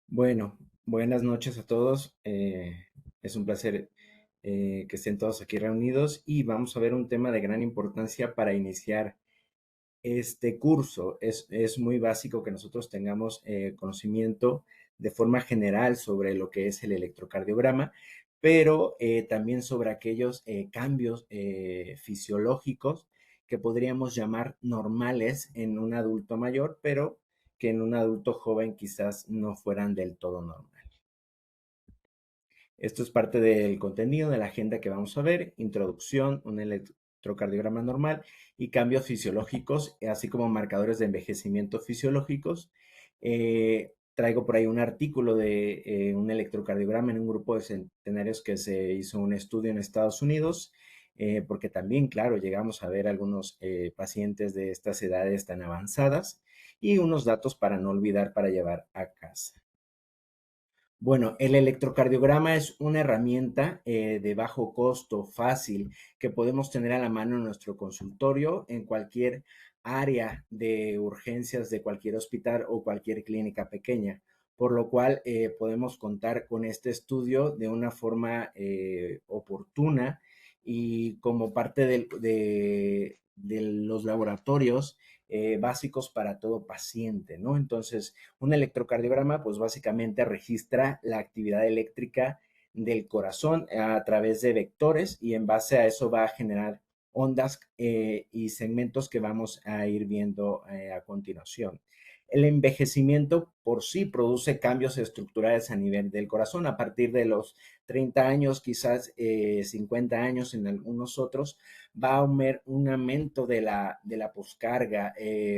Bueno, buenas noches a todos. Es un placer que estén todos aquí reunidos y vamos a ver un tema de gran importancia para iniciar este curso. Es muy básico que nosotros tengamos conocimiento de forma general sobre lo que es el electrocardiograma, pero también sobre aquellos cambios fisiológicos que podríamos llamar normales en un adulto mayor, pero que en un adulto joven quizás no fueran del todo normales. Esto es parte del contenido de la agenda que vamos a ver: introducción, un electrocardiograma normal y cambios fisiológicos, así como marcadores de envejecimiento fisiológicos. Traigo por ahí un artículo de un electrocardiograma en un grupo de centenarios que se hizo un estudio en Estados Unidos, porque también, claro, llegamos a ver algunos pacientes de estas edades tan avanzadas y unos datos para no olvidar para llevar a casa. Bueno, el electrocardiograma es una herramienta de bajo costo, fácil, que podemos tener a la mano en nuestro consultorio, en cualquier área de urgencias de cualquier hospital o cualquier clínica pequeña, por lo cual podemos contar con este estudio de una forma oportuna y como parte de los laboratorios básicos para todo paciente, ¿no? Entonces, un electrocardiograma, pues básicamente registra la actividad eléctrica del corazón a través de vectores y en base a eso va a generar ondas y segmentos que vamos a ir viendo a continuación. El envejecimiento por sí produce cambios estructurales a nivel del corazón. A partir de los 30 años, quizás 50 años en algunos otros, va a haber un aumento de la poscarga.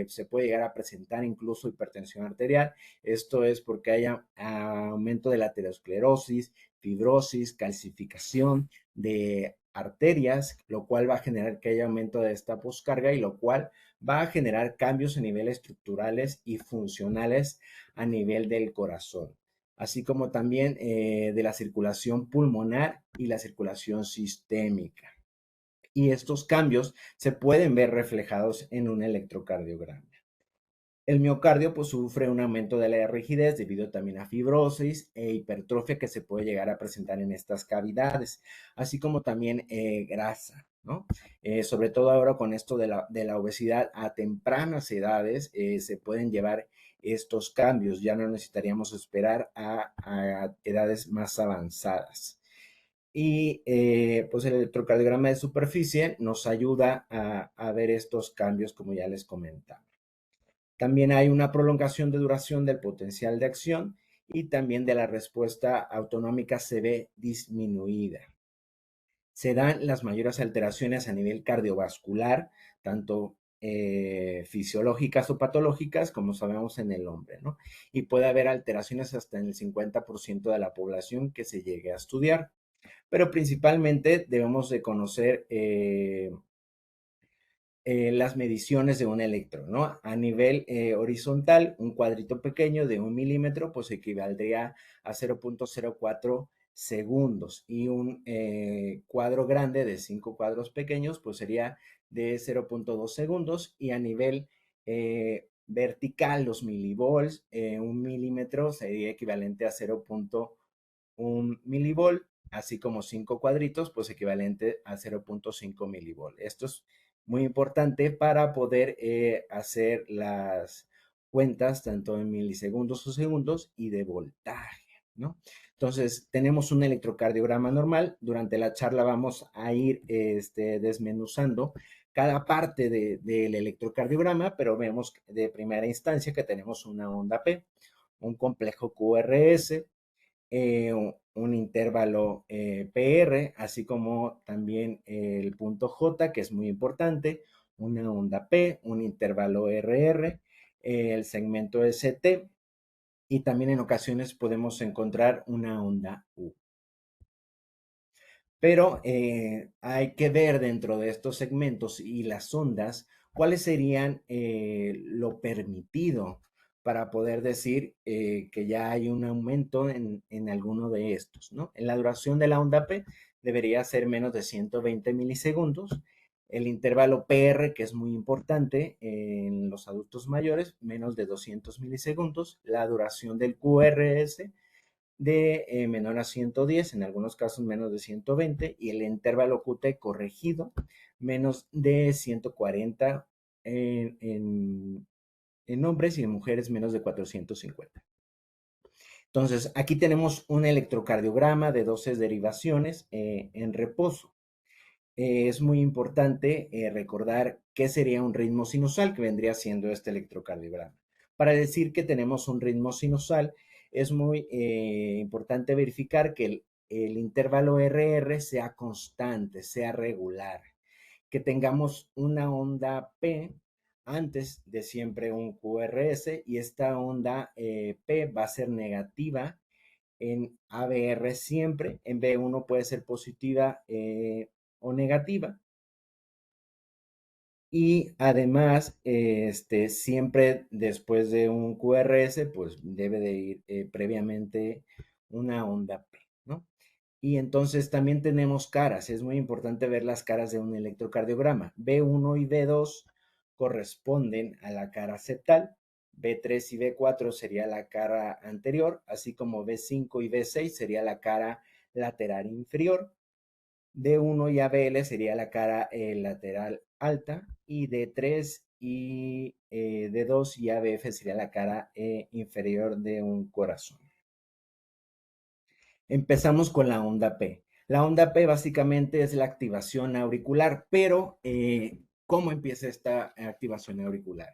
Se puede llegar a presentar incluso hipertensión arterial. Esto es porque hay aumento de la aterosclerosis, fibrosis, calcificación de arterias, lo cual va a generar que haya aumento de esta poscarga y lo cual va a generar cambios a nivel estructurales y funcionales a nivel del corazón, así como también de la circulación pulmonar y la circulación sistémica. Y estos cambios se pueden ver reflejados en un electrocardiograma. El miocardio pues sufre un aumento de la rigidez debido también a fibrosis e hipertrofia que se puede llegar a presentar en estas cavidades, así como también grasa, ¿no? Sobre todo ahora con esto de la obesidad a tempranas edades se pueden llevar estos cambios, ya no necesitaríamos esperar a edades más avanzadas. Y pues el electrocardiograma de superficie nos ayuda a ver estos cambios como ya les comentaba. También hay una prolongación de duración del potencial de acción y también de la respuesta autonómica se ve disminuida. Se dan las mayores alteraciones a nivel cardiovascular, tanto fisiológicas o patológicas, como sabemos en el hombre, ¿no? Y puede haber alteraciones hasta en el 50% de la población que se llegue a estudiar. Pero principalmente debemos de conocer las mediciones de un electro, ¿no? A nivel horizontal, un cuadrito pequeño de 1 milímetro, pues equivaldría a 0.04 segundos y un cuadro grande de 5 cuadros pequeños, pues sería de 0.2 segundos y a nivel vertical, los milivolts, 1 milímetro sería equivalente a 0.1 milivolt, así como 5 cuadritos, pues equivalente a 0.5 milivolt. Esto es muy importante para poder hacer las cuentas tanto en milisegundos o segundos y de voltaje, ¿no? Entonces, tenemos un electrocardiograma normal. Durante la charla vamos a ir desmenuzando cada parte del electrocardiograma, pero vemos de primera instancia que tenemos una onda P, un complejo QRS, un intervalo PR, así como también el punto J, que es muy importante, una onda P, un intervalo RR, el segmento ST, y también en ocasiones podemos encontrar una onda U. Pero hay que ver dentro de estos segmentos y las ondas cuáles serían lo permitido para poder decir que ya hay un aumento en alguno de estos, ¿no? En la duración de la onda P debería ser menos de 120 milisegundos El intervalo PR, que es muy importante en los adultos mayores, menos de 200 milisegundos. La duración del QRS de menor a 110, en algunos casos menos de 120, y el intervalo QT corregido menos de 140 en hombres, y en mujeres menos de 450. Entonces, aquí tenemos un electrocardiograma de 12 derivaciones en reposo. Es muy importante recordar qué sería un ritmo sinusal, que vendría siendo este electrocardiograma. Para decir que tenemos un ritmo sinusal, es muy importante verificar que el intervalo RR sea constante, sea regular, que tengamos una onda P antes de siempre un QRS, y esta onda P va a ser negativa en ABR siempre, en B1 puede ser positiva o negativa. Y además, siempre después de un QRS, pues debe de ir previamente una onda P, ¿no? Y entonces también tenemos caras. Es muy importante ver las caras de un electrocardiograma. B1 y B2 corresponden a la cara septal. B3 y B4 sería la cara anterior, así como B5 y B6 sería la cara lateral inferior. D1 y ABL sería la cara lateral alta, y D3 y D2 y ABF sería la cara inferior de un corazón. Empezamos con la onda P. La onda P básicamente es la activación auricular, pero ¿cómo empieza esta activación auricular?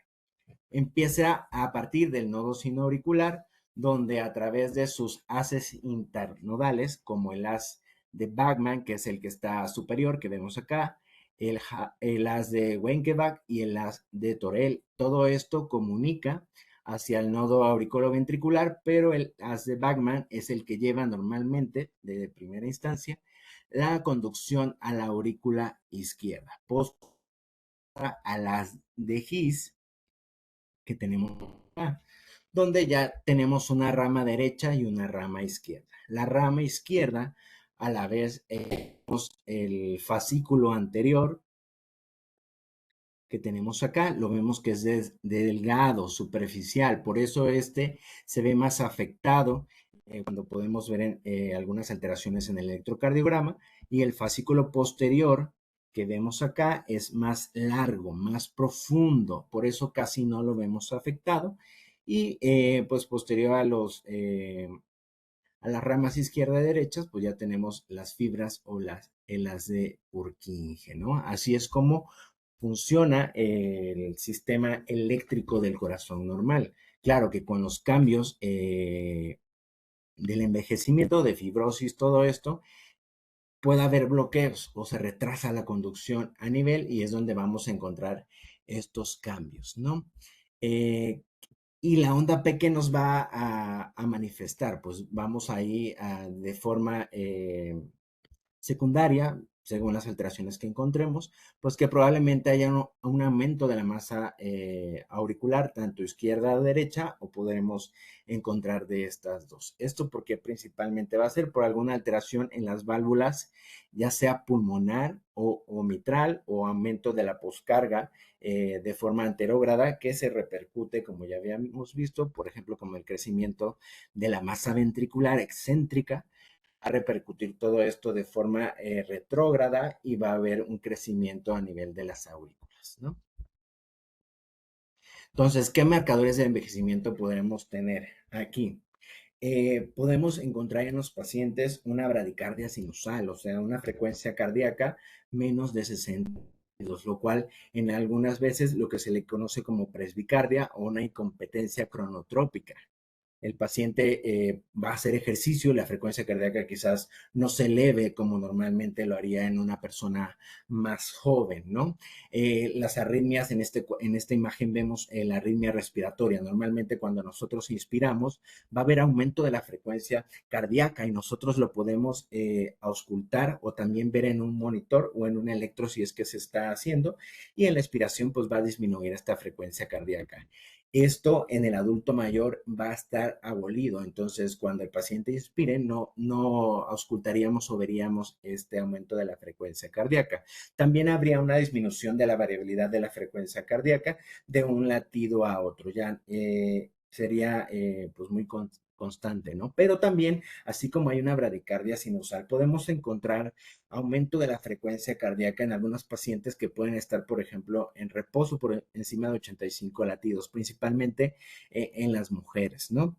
Empieza a partir del nodo sinoauricular, donde a través de sus haces internodales, como el haz de Bachmann, que es el que está superior, que vemos acá, el haz de Wenckebach y el haz de Torel, todo esto comunica hacia el nodo auriculoventricular, pero el haz de Bachmann es el que lleva normalmente, de primera instancia, la conducción a la aurícula izquierda. Post a las de His, que tenemos acá, donde ya tenemos una rama derecha y una rama izquierda. La rama izquierda, a la vez, el fascículo anterior que tenemos acá, lo vemos que es delgado, superficial, por eso este se ve más afectado cuando podemos ver algunas alteraciones en el electrocardiograma, y el fascículo posterior que vemos acá es más largo, más profundo, por eso casi no lo vemos afectado, y pues posterior a las ramas izquierda y derechas, pues ya tenemos las fibras o las de Purkinje, ¿no? Así es como funciona el sistema eléctrico del corazón normal. Claro que con los cambios del envejecimiento, de fibrosis, todo esto, puede haber bloqueos o se retrasa la conducción a nivel, y es donde vamos a encontrar estos cambios, ¿no? Y la onda P que nos va a manifestar, pues vamos ahí de forma secundaria, según las alteraciones que encontremos, pues que probablemente haya un aumento de la masa auricular, tanto izquierda o derecha, o podremos encontrar de estas dos. Esto porque principalmente va a ser por alguna alteración en las válvulas, ya sea pulmonar o mitral, o aumento de la poscarga de forma anterógrada, que se repercute, como ya habíamos visto, por ejemplo, como el crecimiento de la masa ventricular excéntrica, a repercutir todo esto de forma retrógrada, y va a haber un crecimiento a nivel de las aurículas, ¿no? Entonces, ¿qué marcadores de envejecimiento podemos tener aquí? Podemos encontrar en los pacientes una bradicardia sinusal, o sea, una frecuencia cardíaca menos de 60, lo cual en algunas veces lo que se le conoce como presbicardia o una incompetencia cronotrópica. El paciente va a hacer ejercicio y la frecuencia cardíaca quizás no se eleve como normalmente lo haría en una persona más joven, ¿no? Las arritmias, en esta imagen vemos la arritmia respiratoria. Normalmente cuando nosotros inspiramos va a haber aumento de la frecuencia cardíaca, y nosotros lo podemos auscultar o también ver en un monitor o en un electro si es que se está haciendo, y en la expiración pues va a disminuir esta frecuencia cardíaca. Esto en el adulto mayor va a estar abolido. Entonces, cuando el paciente inspire, no auscultaríamos o veríamos este aumento de la frecuencia cardíaca. También habría una disminución de la variabilidad de la frecuencia cardíaca de un latido a otro. Ya sería pues muy constante, ¿no? Pero también, así como hay una bradicardia sinusal, podemos encontrar aumento de la frecuencia cardíaca en algunos pacientes que pueden estar, por ejemplo, en reposo por encima de 85 latidos, principalmente en las mujeres, ¿no?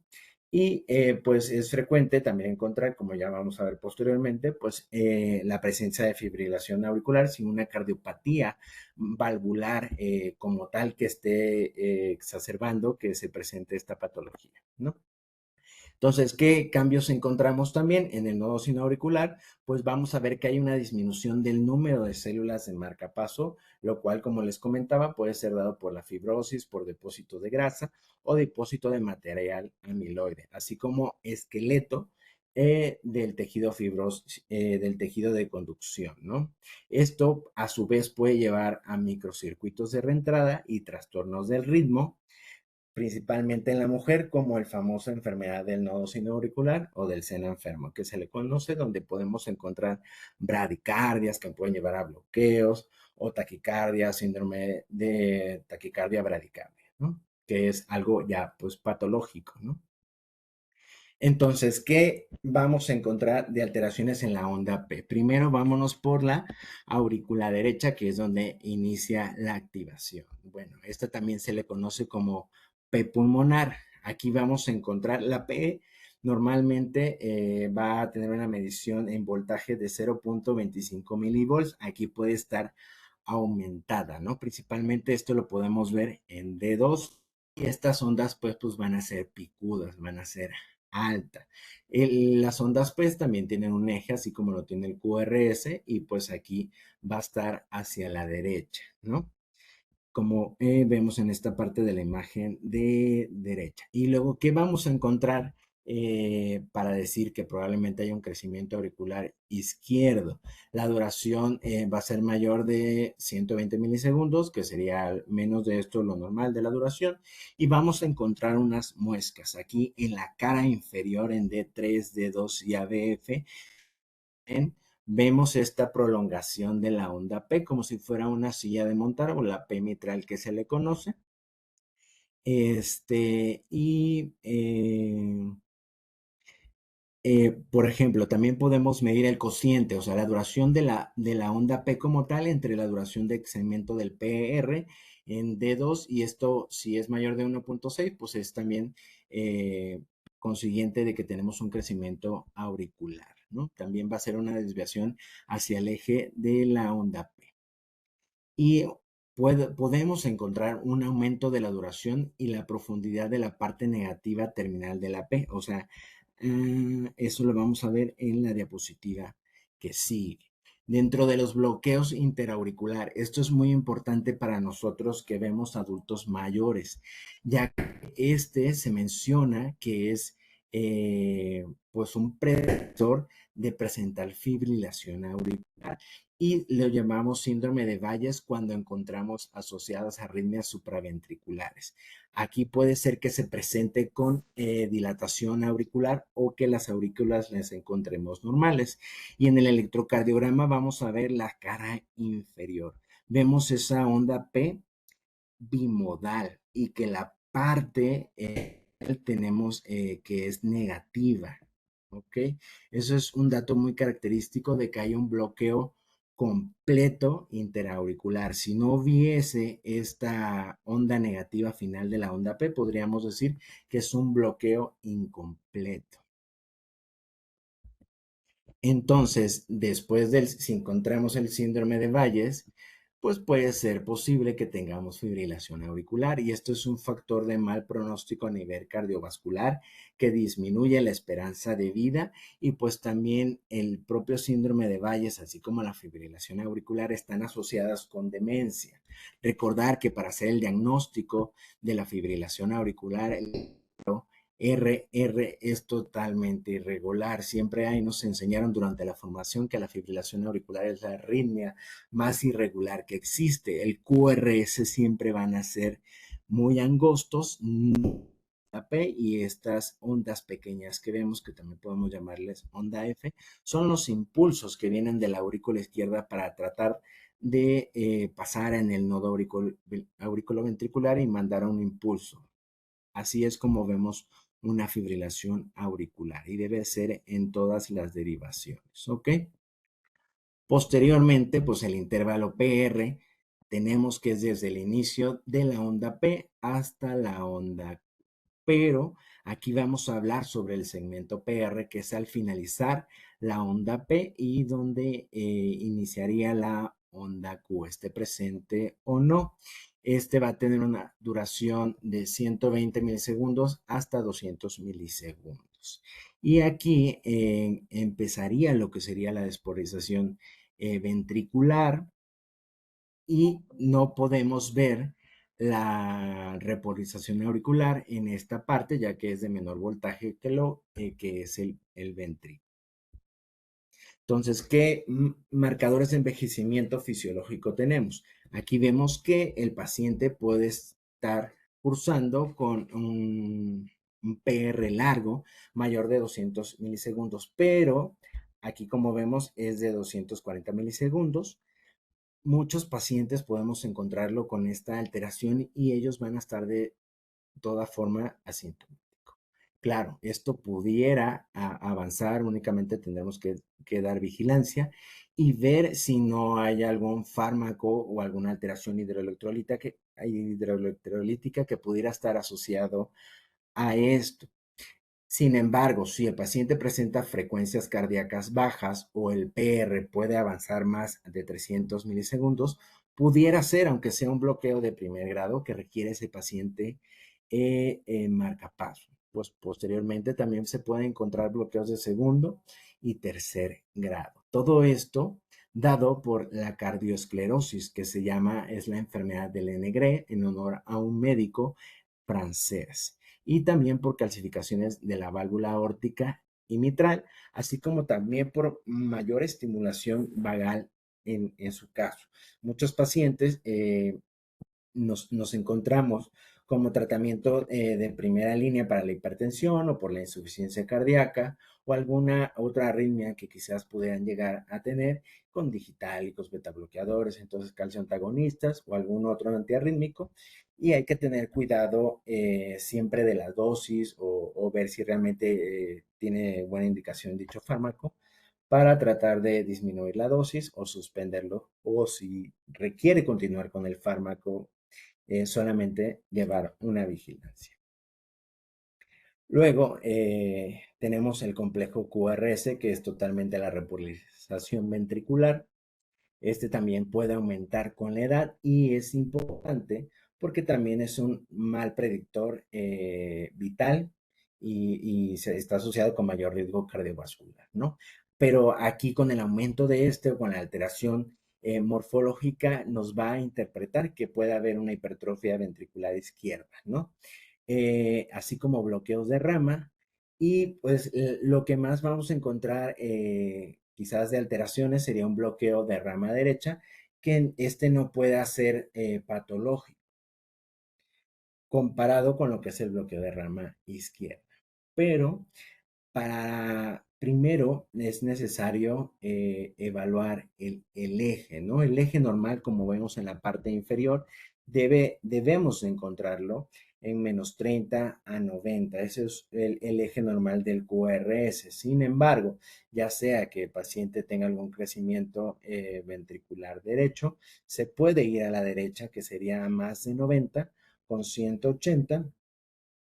Y pues es frecuente también encontrar, como ya vamos a ver posteriormente, pues la presencia de fibrilación auricular sin una cardiopatía valvular como tal que esté exacerbando que se presente esta patología, ¿no? Entonces, ¿qué cambios encontramos también en el nodo sinoauricular? Pues vamos a ver que hay una disminución del número de células de marcapaso, lo cual, como les comentaba, puede ser dado por la fibrosis, por depósito de grasa o depósito de material amiloide, así como esqueleto del tejido fibroso, del tejido de conducción, ¿no? Esto, a su vez, puede llevar a microcircuitos de reentrada y trastornos del ritmo, principalmente en la mujer, como el famoso enfermedad del nodo sinoauricular o del seno enfermo, que se le conoce, donde podemos encontrar bradicardias que pueden llevar a bloqueos o taquicardia, síndrome de taquicardia bradicardia, ¿no? Que es algo ya pues patológico, ¿no? Entonces, ¿qué vamos a encontrar de alteraciones en la onda P? Primero, vámonos por la aurícula derecha, que es donde inicia la activación. Bueno, esta también se le conoce como P pulmonar. Aquí vamos a encontrar la P. Normalmente va a tener una medición en voltaje de 0.25 milivolts. Aquí puede estar aumentada, ¿no? Principalmente esto lo podemos ver en D2 y estas ondas pues van a ser picudas, van a ser alta. Las ondas pues también tienen un eje, así como lo tiene el QRS, y pues aquí va a estar hacia la derecha, ¿no? Como vemos en esta parte de la imagen de derecha. Y luego, ¿qué vamos a encontrar para decir que probablemente haya un crecimiento auricular izquierdo? La duración va a ser mayor de 120 milisegundos, que sería menos de esto lo normal de la duración, y vamos a encontrar unas muescas aquí en la cara inferior en D3, D2 y ABF. Vemos esta prolongación de la onda P como si fuera una silla de montar o la P mitral que se le conoce. Y por ejemplo, también podemos medir el cociente, o sea, la duración de la onda P como tal entre la duración de segmento del PR en D2 y esto, si es mayor de 1.6, pues es también consiguiente de que tenemos un crecimiento auricular, ¿no? También va a ser una desviación hacia el eje de la onda P. Y podemos encontrar un aumento de la duración y la profundidad de la parte negativa terminal de la P, o sea, eso lo vamos a ver en la diapositiva que sigue. Dentro de los bloqueos interauricular, esto es muy importante para nosotros que vemos adultos mayores, ya que este se menciona que es pues un predictor de presentar fibrilación auricular y lo llamamos síndrome de Valles cuando encontramos asociadas arritmias supraventriculares. Aquí puede ser que se presente con dilatación auricular o que las aurículas las encontremos normales. Y en el electrocardiograma vamos a ver la cara inferior. Vemos esa onda P bimodal y que la parte tenemos que es negativa. ¿Ok? Eso es un dato muy característico de que hay un bloqueo completo interauricular. Si no hubiese esta onda negativa final de la onda P, podríamos decir que es un bloqueo incompleto. Entonces, si encontramos el síndrome de Valles, pues puede ser posible que tengamos fibrilación auricular y esto es un factor de mal pronóstico a nivel cardiovascular que disminuye la esperanza de vida y pues también el propio síndrome de Valles, así como la fibrilación auricular, están asociadas con demencia. Recordar que para hacer el diagnóstico de la fibrilación auricular, RR es totalmente irregular. Siempre hay, nos enseñaron durante la formación que la fibrilación auricular es la arritmia más irregular que existe. El QRS siempre van a ser muy angostos, onda P, y estas ondas pequeñas que vemos, que también podemos llamarles onda F, son los impulsos que vienen de la aurícula izquierda para tratar de pasar en el nodo auriculoventricular y mandar un impulso. Así es como vemos una fibrilación auricular y debe ser en todas las derivaciones, ¿ok? Posteriormente, pues el intervalo PR tenemos que es desde el inicio de la onda P hasta la onda, pero aquí vamos a hablar sobre el segmento PR, que es al finalizar la onda P y donde iniciaría la onda Q, esté presente o no. Este va a tener una duración de 120 milisegundos hasta 200 milisegundos. Y aquí empezaría lo que sería la despolarización ventricular, y no podemos ver la repolarización auricular en esta parte, ya que es de menor voltaje que es el ventrículo. Entonces, ¿qué marcadores de envejecimiento fisiológico tenemos? Aquí vemos que el paciente puede estar cursando con un PR largo, mayor de 200 milisegundos, pero aquí, como vemos, es de 240 milisegundos. Muchos pacientes podemos encontrarlo con esta alteración y ellos van a estar de toda forma asintomáticos. Claro, esto pudiera avanzar, únicamente tendremos que dar vigilancia y ver si no hay algún fármaco o alguna alteración hidroelectrolítica que pudiera estar asociado a esto. Sin embargo, si el paciente presenta frecuencias cardíacas bajas o el PR puede avanzar más de 300 milisegundos, pudiera ser, aunque sea un bloqueo de primer grado, que requiere ese paciente marcapaso. Pues posteriormente también se pueden encontrar bloqueos de segundo y tercer grado. Todo esto dado por la cardioesclerosis, que es la enfermedad de Lenegre, en honor a un médico francés, y también por calcificaciones de la válvula aórtica y mitral, así como también por mayor estimulación vagal en su caso. Muchos pacientes nos encontramos como tratamiento de primera línea para la hipertensión o por la insuficiencia cardíaca o alguna otra arritmia que quizás pudieran llegar a tener con digitálicos, betabloqueadores, entonces calcio antagonistas o algún otro antiarrítmico. Y hay que tener cuidado siempre de la dosis o ver si realmente tiene buena indicación dicho fármaco para tratar de disminuir la dosis o suspenderlo, o si requiere continuar con el fármaco, solamente llevar una vigilancia. Luego tenemos el complejo QRS, que es totalmente la repolarización ventricular. Este también puede aumentar con la edad y es importante porque también es un mal predictor vital y está asociado con mayor riesgo cardiovascular, ¿no? Pero aquí, con el aumento de este o con la alteración morfológica, nos va a interpretar que puede haber una hipertrofia ventricular izquierda, ¿no? Así como bloqueos de rama. Y pues lo que más vamos a encontrar quizás de alteraciones sería un bloqueo de rama derecha, que este no pueda ser patológico comparado con lo que es el bloqueo de rama izquierda. Pero para primero es necesario evaluar el eje, ¿no? El eje normal, como vemos en la parte inferior, debemos encontrarlo en menos 30 a 90. Ese es el eje normal del QRS. Sin embargo, ya sea que el paciente tenga algún crecimiento ventricular derecho, se puede ir a la derecha, que sería más de 90, con 180,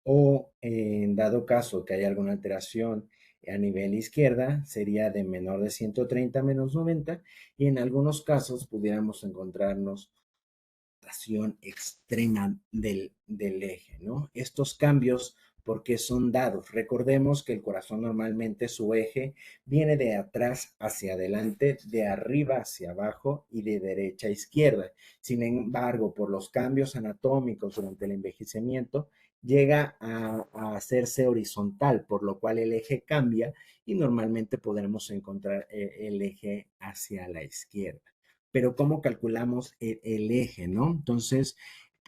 o en dado caso que haya alguna alteración a nivel izquierda, sería de menor de 130 a menos 90, y en algunos casos pudiéramos encontrarnos rotación extrema del eje, ¿no? Estos cambios, porque son dados. Recordemos que el corazón normalmente su eje viene de atrás hacia adelante, de arriba hacia abajo y de derecha a izquierda. Sin embargo, por los cambios anatómicos durante el envejecimiento, llega a hacerse horizontal, por lo cual el eje cambia y normalmente podremos encontrar el eje hacia la izquierda. Pero ¿cómo calculamos el eje, no? Entonces,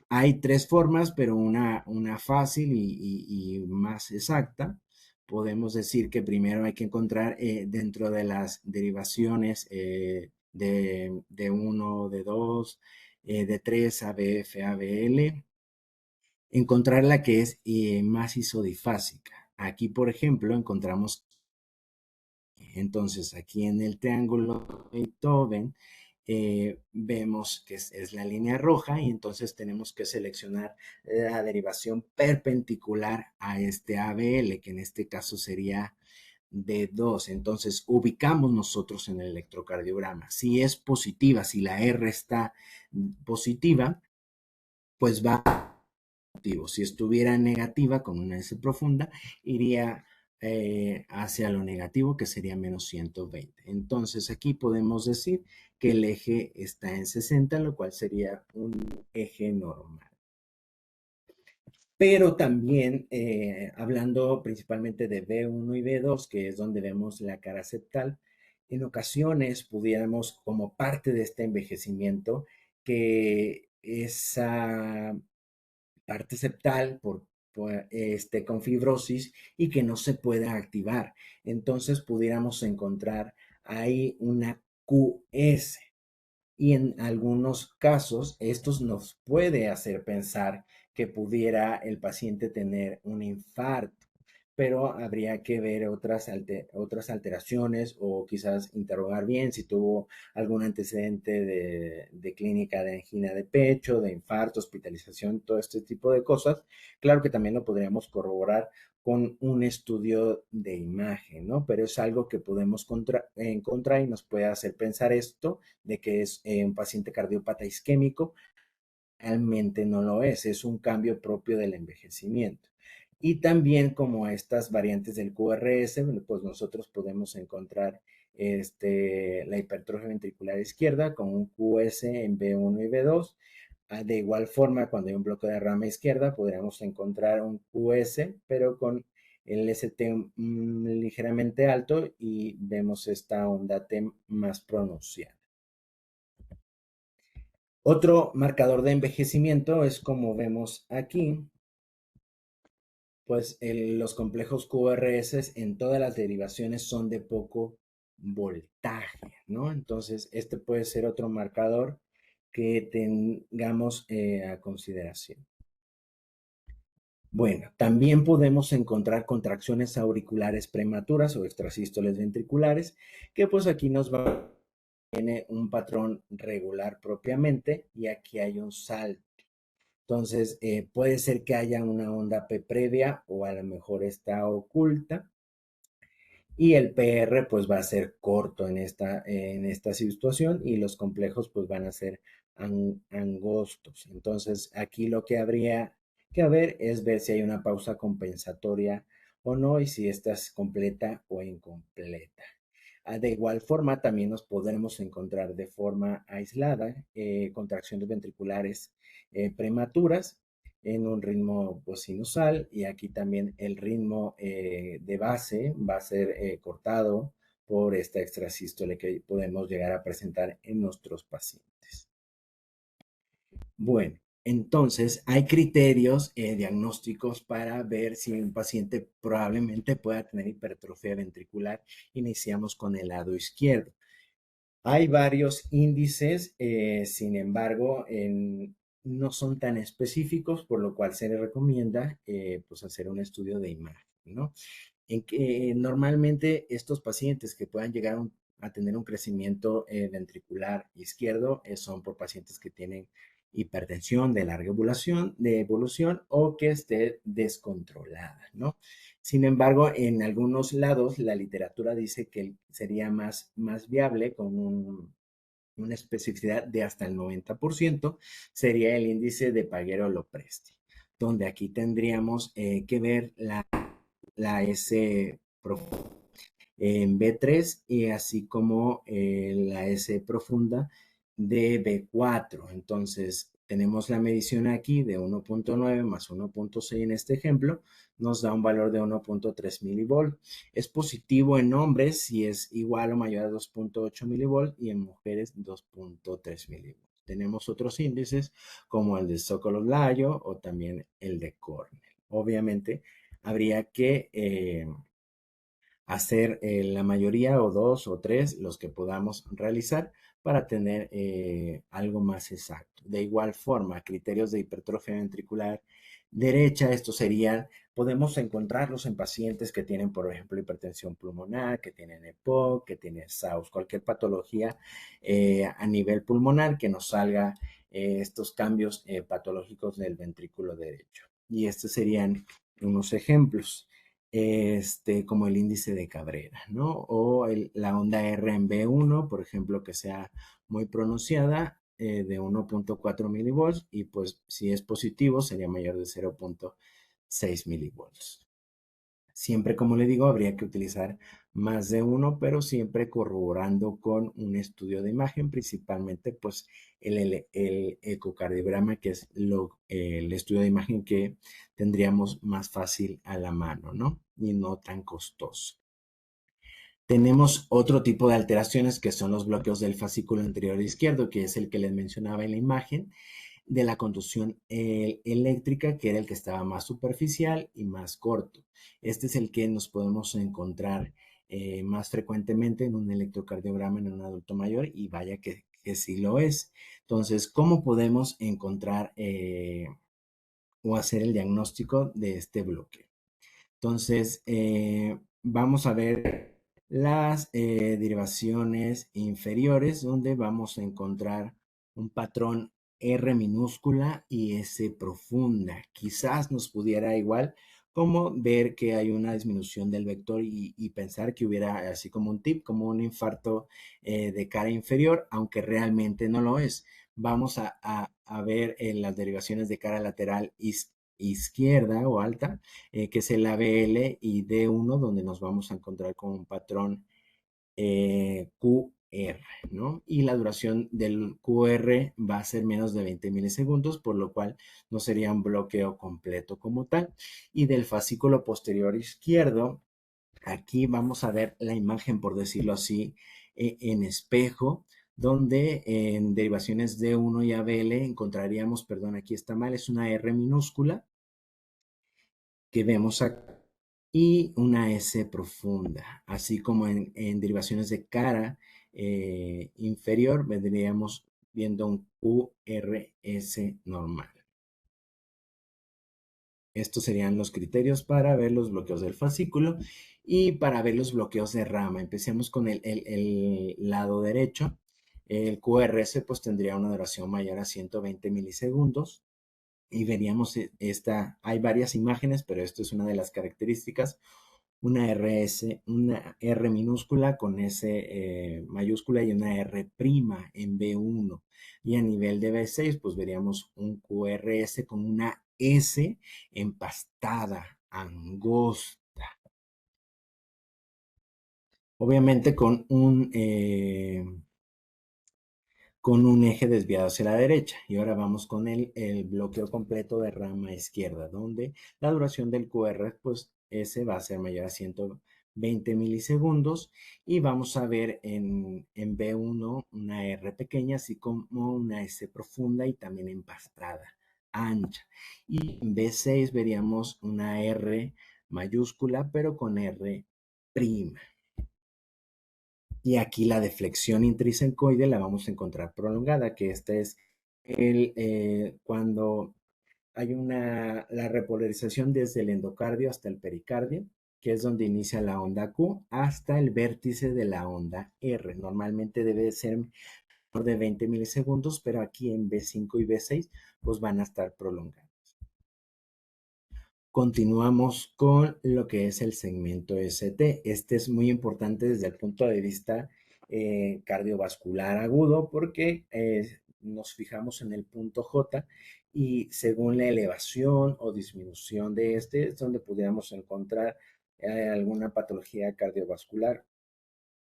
Hay tres formas, pero una fácil y más exacta. Podemos decir que primero hay que encontrar dentro de las derivaciones de 1, de 2, de 3, ABF, ABL, encontrar la que es más isodifásica. Aquí, por ejemplo, encontramos, entonces, aquí en el triángulo de Beethoven, vemos que es la línea roja y entonces tenemos que seleccionar la derivación perpendicular a este ABL, que en este caso sería D2. Entonces, ubicamos nosotros en el electrocardiograma. Si es positiva, si la R está positiva, pues va positivo. Si estuviera negativa con una S profunda, iría hacia lo negativo, que sería menos 120. Entonces aquí podemos decir que el eje está en 60, lo cual sería un eje normal. Pero también, hablando principalmente de B1 y B2, que es donde vemos la cara septal, en ocasiones pudiéramos, como parte de este envejecimiento, que esa parte septal esté con fibrosis y que no se pueda activar. Entonces pudiéramos encontrar ahí una QS y en algunos casos estos nos puede hacer pensar que pudiera el paciente tener un infarto, pero habría que ver otras alteraciones o quizás interrogar bien si tuvo algún antecedente de clínica de angina de pecho, de infarto, hospitalización, todo este tipo de cosas. Claro que también lo podríamos corroborar con un estudio de imagen, ¿no? Pero es algo que podemos encontrar y nos puede hacer pensar esto de que es un paciente cardiópata isquémico. Realmente no lo es un cambio propio del envejecimiento. Y también como estas variantes del QRS, pues nosotros podemos encontrar la hipertrofia ventricular izquierda con un QS en B1 y B2. De igual forma, cuando hay un bloque de rama izquierda, podríamos encontrar un QS, pero con el ST ligeramente alto y vemos esta onda T más pronunciada. Otro marcador de envejecimiento es como vemos aquí, pues los complejos QRS en todas las derivaciones son de poco voltaje, ¿no? Entonces, este puede ser otro marcador que tengamos a consideración. Bueno, también podemos encontrar contracciones auriculares prematuras o extrasístoles ventriculares, que pues aquí nos va tiene un patrón regular propiamente y aquí hay un salto. Entonces, puede ser que haya una onda P previa o a lo mejor está oculta y el PR pues va a ser corto en esta situación y los complejos pues van a ser angostos. Entonces, aquí lo que habría que ver es ver si hay una pausa compensatoria o no y si esta es completa o incompleta. De igual forma, también nos podremos encontrar de forma aislada contracciones ventriculares prematuras en un ritmo pues, sinusal y aquí también el ritmo de base va a ser cortado por esta extrasístole que podemos llegar a presentar en nuestros pacientes. Bueno, entonces hay criterios diagnósticos para ver si un paciente probablemente pueda tener hipertrofia ventricular. Iniciamos con el lado izquierdo. Hay varios índices, sin embargo, no son tan específicos, por lo cual se le recomienda pues hacer un estudio de imagen, ¿no? En que normalmente estos pacientes que puedan llegar a tener un crecimiento ventricular izquierdo son por pacientes que tienen hipertensión de larga evolución o que esté descontrolada, ¿no? Sin embargo, en algunos lados la literatura dice que sería más viable con una especificidad de hasta el 90%, sería el índice de Paguero-Lopresti, donde aquí tendríamos que ver la S en B3 y así como la S profunda de B4. Entonces, tenemos la medición aquí de 1.9 más 1.6 en este ejemplo, nos da un valor de 1.3 milivolt. Es positivo en hombres si es igual o mayor a 2.8 milivolt y en mujeres 2.3 milivolt. Tenemos otros índices como el de Sokolov-Layo o también el de Cornell. Obviamente, habría que hacer la mayoría o dos o tres los que podamos realizar para tener algo más exacto. De igual forma, criterios de hipertrofia ventricular derecha, estos serían, podemos encontrarlos en pacientes que tienen, por ejemplo, hipertensión pulmonar, que tienen EPOC, que tienen SAUS, cualquier patología a nivel pulmonar que nos salga estos cambios patológicos del ventrículo derecho. Y estos serían unos ejemplos como el índice de Cabrera, ¿no? O la onda R en B1, por ejemplo, que sea muy pronunciada, de 1.4 milivolts, y pues si es positivo sería mayor de 0.6 milivolts. Siempre, como le digo, habría que utilizar más de uno, pero siempre corroborando con un estudio de imagen, principalmente pues el ecocardiograma, que es el estudio de imagen que tendríamos más fácil a la mano, ¿no? Y no tan costoso. Tenemos otro tipo de alteraciones que son los bloqueos del fascículo anterior izquierdo, que es el que les mencionaba en la imagen, de la conducción eléctrica, que era el que estaba más superficial y más corto. Este es el que nos podemos encontrar más frecuentemente en un electrocardiograma en un adulto mayor, y vaya que sí lo es. Entonces, ¿cómo podemos encontrar o hacer el diagnóstico de este bloqueo? Entonces, vamos a ver las derivaciones inferiores, donde vamos a encontrar un patrón R minúscula y S profunda. Quizás nos pudiera igual como ver que hay una disminución del vector y pensar que hubiera así como un tip, como un infarto de cara inferior, aunque realmente no lo es. Vamos a ver las derivaciones de cara lateral izquierda o alta, que es el ABL y D1, donde nos vamos a encontrar con un patrón QR, ¿no? Y la duración del QR va a ser menos de 20 milisegundos, por lo cual no sería un bloqueo completo como tal. Y del fascículo posterior izquierdo, aquí vamos a ver la imagen, por decirlo así, en espejo, donde en derivaciones D1 y ABL encontraríamos, perdón, aquí está mal, es una R minúscula que vemos acá y una S profunda, así como en derivaciones de cara inferior vendríamos viendo un QRS normal. Estos serían los criterios para ver los bloqueos del fascículo y para ver los bloqueos de rama. Empecemos con el lado derecho. El QRS pues tendría una duración mayor a 120 milisegundos y veríamos hay varias imágenes, pero esto es una de las características, una R minúscula con S mayúscula y una R prima en B1. Y a nivel de B6, pues veríamos un QRS con una S empastada, angosta. Obviamente con un eje desviado hacia la derecha. Y ahora vamos con el bloqueo completo de rama izquierda, donde la duración del QR, pues ese va a ser mayor a 120 milisegundos. Y vamos a ver en B1 una R pequeña, así como una S profunda y también empastada, ancha. Y en B6 veríamos una R mayúscula, pero con R prima. Y aquí la deflexión intrinsecoide la vamos a encontrar prolongada, que este es cuando hay la repolarización desde el endocardio hasta el pericardio, que es donde inicia la onda Q, hasta el vértice de la onda R. Normalmente debe ser menor de 20 milisegundos, pero aquí en B5 y B6 pues van a estar prolongados. Continuamos con lo que es el segmento ST. Este es muy importante desde el punto de vista cardiovascular agudo, porque nos fijamos en el punto J y según la elevación o disminución de este es donde pudiéramos encontrar alguna patología cardiovascular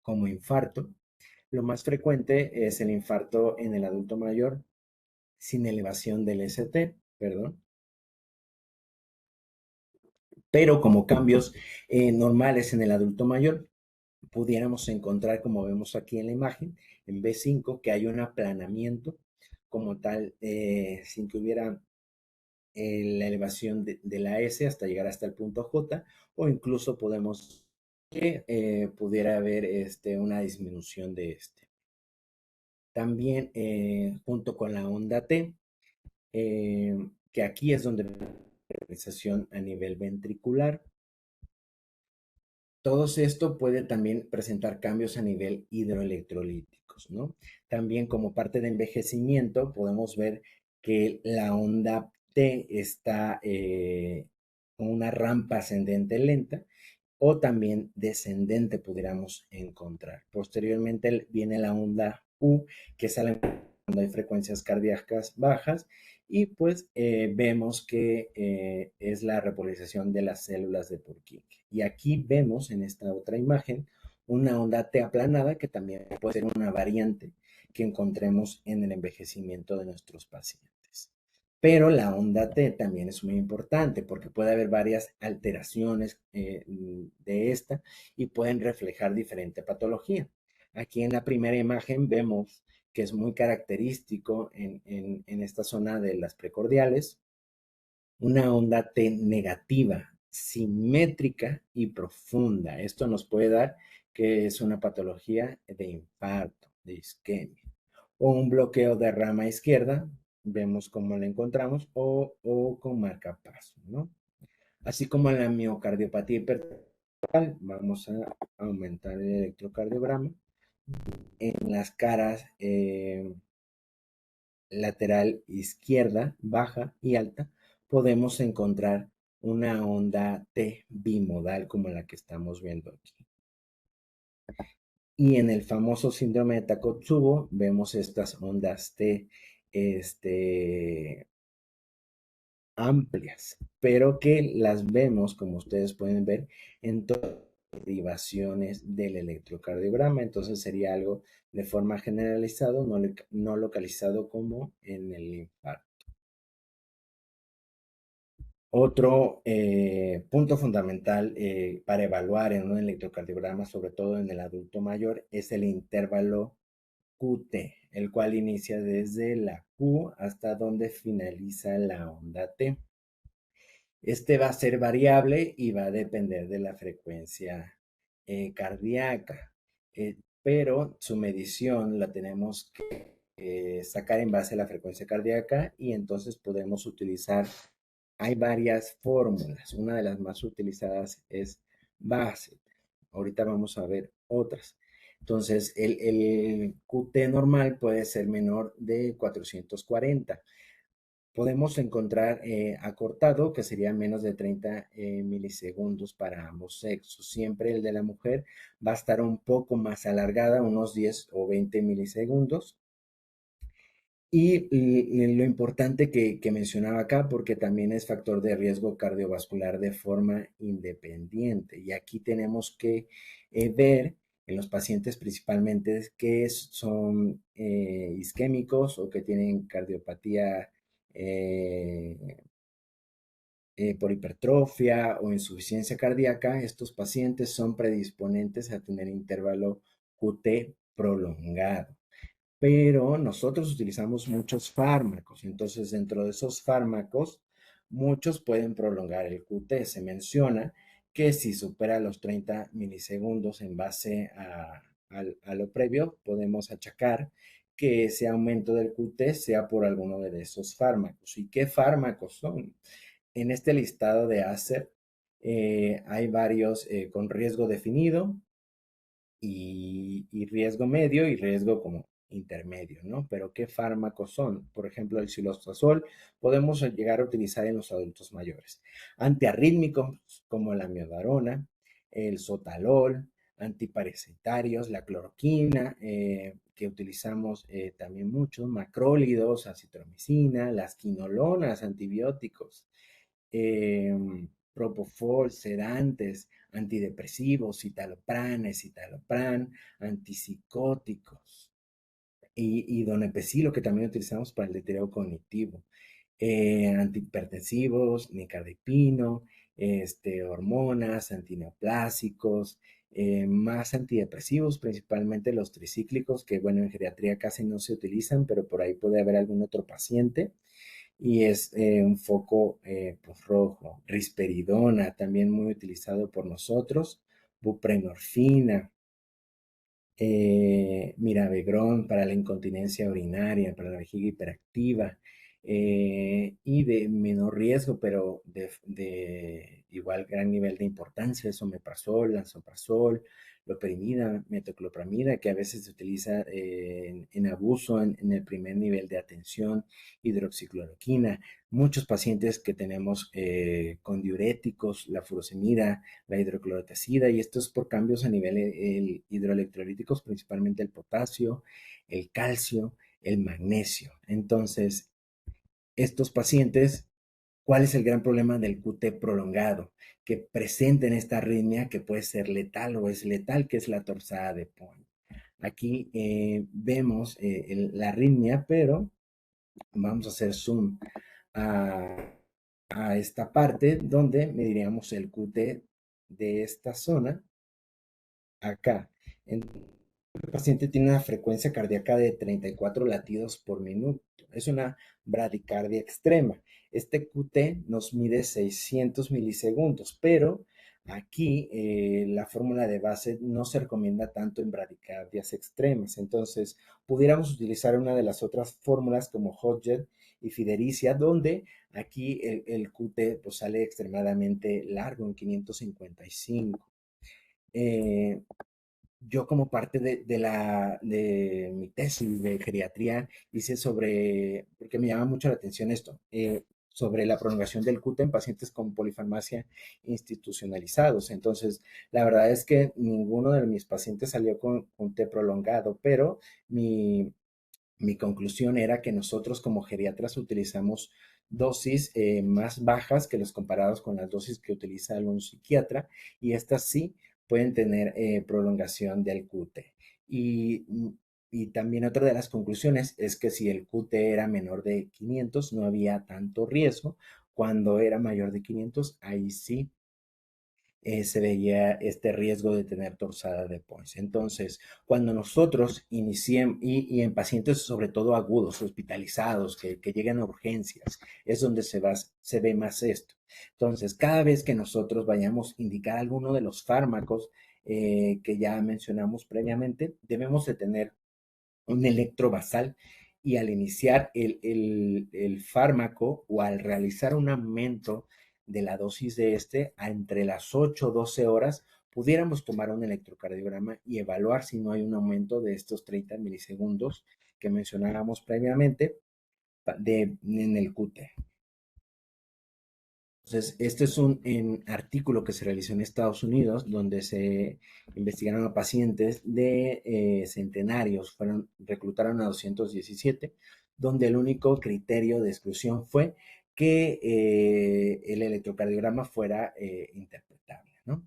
como infarto. Lo más frecuente es el infarto en el adulto mayor sin elevación del ST, perdón. Pero como cambios normales en el adulto mayor, pudiéramos encontrar, como vemos aquí en la imagen, en B5, que hay un aplanamiento como tal, sin que hubiera la elevación de la S hasta llegar hasta el punto J, o incluso podemos que pudiera haber una disminución de este. También junto con la onda T, que aquí es donde la realización a nivel ventricular. Todo esto puede también presentar cambios a nivel hidroelectrolíticos, ¿no? También como parte de envejecimiento podemos ver que la onda T está con una rampa ascendente lenta o también descendente pudiéramos encontrar. Posteriormente viene la onda U, que sale cuando hay frecuencias cardíacas bajas y pues vemos que es la repolarización de las células de Purkinje. Y aquí vemos en esta otra imagen una onda T aplanada que también puede ser una variante que encontremos en el envejecimiento de nuestros pacientes. Pero la onda T también es muy importante porque puede haber varias alteraciones de esta y pueden reflejar diferente patología. Aquí en la primera imagen vemos que es muy característico en esta zona de las precordiales, una onda T negativa, simétrica y profunda. Esto nos puede dar que es una patología de infarto, de isquemia, o un bloqueo de rama izquierda, vemos cómo la encontramos, o con marcapaso, ¿no? Así como en la miocardiopatía hipertensiva, vamos a aumentar el electrocardiograma. En las caras lateral izquierda, baja y alta, podemos encontrar una onda T bimodal como la que estamos viendo aquí. Y en el famoso síndrome de Takotsubo vemos estas ondas T amplias, pero que las vemos, como ustedes pueden ver, en todas las derivaciones del electrocardiograma. Entonces sería algo de forma generalizado, no localizado como en el infarto. Otro punto fundamental para evaluar en un electrocardiograma, sobre todo en el adulto mayor, es el intervalo QT, el cual inicia desde la Q hasta donde finaliza la onda T. Este va a ser variable y va a depender de la frecuencia cardíaca, pero su medición la tenemos que sacar en base a la frecuencia cardíaca y entonces podemos utilizar, hay varias fórmulas, una de las más utilizadas es base. Ahorita vamos a ver otras. Entonces, el QT normal puede ser menor de 440. Podemos encontrar acortado, que sería menos de 30 milisegundos para ambos sexos. Siempre el de la mujer va a estar un poco más alargada, unos 10 o 20 milisegundos. Y lo importante que mencionaba acá, porque también es factor de riesgo cardiovascular de forma independiente. Y aquí tenemos que ver en los pacientes principalmente que son isquémicos o que tienen cardiopatía por hipertrofia o insuficiencia cardíaca, estos pacientes son predisponentes a tener intervalo QT prolongado. Pero nosotros utilizamos muchos fármacos, entonces dentro de esos fármacos, muchos pueden prolongar el QT. Se menciona que si supera los 30 milisegundos en base a lo previo, podemos achacar que ese aumento del QT sea por alguno de esos fármacos. ¿Y qué fármacos son? En este listado de ACER hay varios con riesgo definido y riesgo medio y riesgo como intermedio, ¿no? Pero ¿qué fármacos son? Por ejemplo, el silostazol podemos llegar a utilizar en los adultos mayores. Antiarrítmicos como la miodarona, el sotalol, antiparasitarios, la cloroquina, que utilizamos también mucho, macrólidos, acitromicina, las quinolonas, antibióticos, eh, propofol, sedantes, antidepresivos, citalopram, antipsicóticos y donepezilo, que también utilizamos para el deterioro cognitivo, antihipertensivos, nicardipino, hormonas, antineoplásicos, más antidepresivos, principalmente los tricíclicos, que bueno, en geriatría casi no se utilizan, pero por ahí puede haber algún otro paciente. Y es un foco pues, rojo. Risperidona, también muy utilizado por nosotros. Buprenorfina, mirabegrón para la incontinencia urinaria, para la vejiga hiperactiva, y de menor riesgo, pero de igual gran nivel de importancia, es omeprazol, lansoprazol, loperamida, metoclopramida, que a veces se utiliza en abuso en el primer nivel de atención, hidroxicloroquina. Muchos pacientes que tenemos con diuréticos, la furosemida, la hidroclorotazida, y esto es por cambios a nivel hidroelectrolíticos, principalmente el potasio, el calcio, el magnesio. Entonces, estos pacientes, ¿cuál es el gran problema del QT prolongado? Que presenten esta arritmia que puede ser letal o es letal, que es la torsada de Point. Aquí vemos la arritmia, pero vamos a hacer zoom a, a esta parte donde mediríamos el QT de esta zona acá. El paciente tiene una frecuencia cardíaca de 34 latidos por minuto. Es una bradicardia extrema. Este QT nos mide 600 milisegundos, pero aquí la fórmula de base no se recomienda tanto en bradicardias extremas. Entonces, pudiéramos utilizar una de las otras fórmulas como Hodgett y Fidericia, donde aquí el QT pues, sale extremadamente largo en 555. Eh, yo como parte de mi tesis de geriatría hice sobre, porque me llama mucho la atención esto, sobre la prolongación del QT en pacientes con polifarmacia institucionalizados. Entonces, la verdad es que ninguno de mis pacientes salió con T prolongado, pero mi, mi conclusión era que nosotros como geriatras utilizamos dosis más bajas que los comparados con las dosis que utiliza algún psiquiatra, y estas sí pueden tener prolongación del QT. Y, y también otra de las conclusiones es que si el QT era menor de 500 no había tanto riesgo. Cuando era mayor de 500 ahí sí se veía este riesgo de tener torsada de Points. Entonces, cuando nosotros iniciemos, y en pacientes sobre todo agudos, hospitalizados, que llegan a urgencias, es donde se ve más esto. Entonces, cada vez que nosotros vayamos a indicar alguno de los fármacos que ya mencionamos previamente, debemos de tener un electrobasal, y al iniciar el fármaco o al realizar un aumento de la dosis de este, a entre las 8 o 12 horas, pudiéramos tomar un electrocardiograma y evaluar si no hay un aumento de estos 30 milisegundos que mencionábamos previamente en el QT. Entonces, este es un artículo que se realizó en Estados Unidos, donde se investigaron a pacientes de centenarios, reclutaron a 217, donde el único criterio de exclusión fue que el electrocardiograma fuera interpretable, ¿no?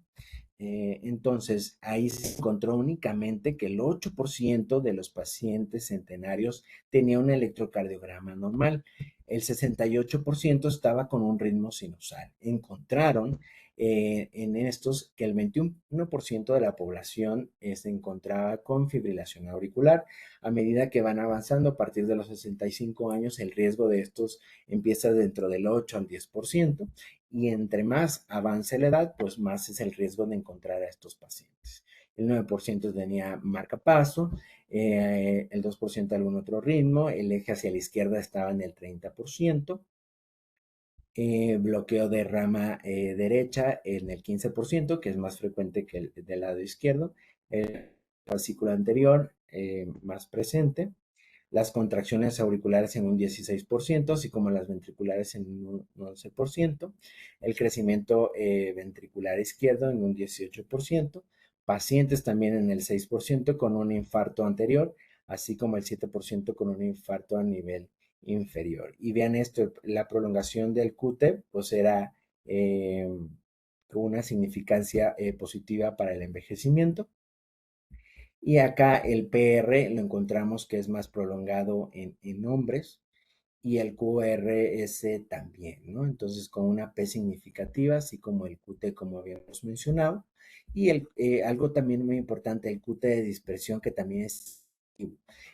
Entonces, ahí se encontró únicamente que el 8% de los pacientes centenarios tenía un electrocardiograma normal. El 68% estaba con un ritmo sinusal. Encontraron en estos que el 21% de la población se encontraba con fibrilación auricular. A medida que van avanzando a partir de los 65 años, el riesgo de estos empieza dentro del 8 al 10%, y entre más avance la edad, pues más es el riesgo de encontrar a estos pacientes. El 9% tenía marcapaso, el 2% algún otro ritmo, el eje hacia la izquierda estaba en el 30%, bloqueo de rama derecha en el 15%, que es más frecuente que el del lado izquierdo, el fascículo anterior más presente, las contracciones auriculares en un 16%, así como las ventriculares en un 11%, el crecimiento ventricular izquierdo en un 18%, pacientes también en el 6% con un infarto anterior, así como el 7% con un infarto a nivel inferior. Y vean esto, la prolongación del QT pues era una significancia positiva para el envejecimiento. Y acá el PR lo encontramos que es más prolongado en hombres, y el QRS también, ¿no? Entonces con una P significativa, así como el QT como habíamos mencionado. Y algo también muy importante, el QT de dispersión, que también es...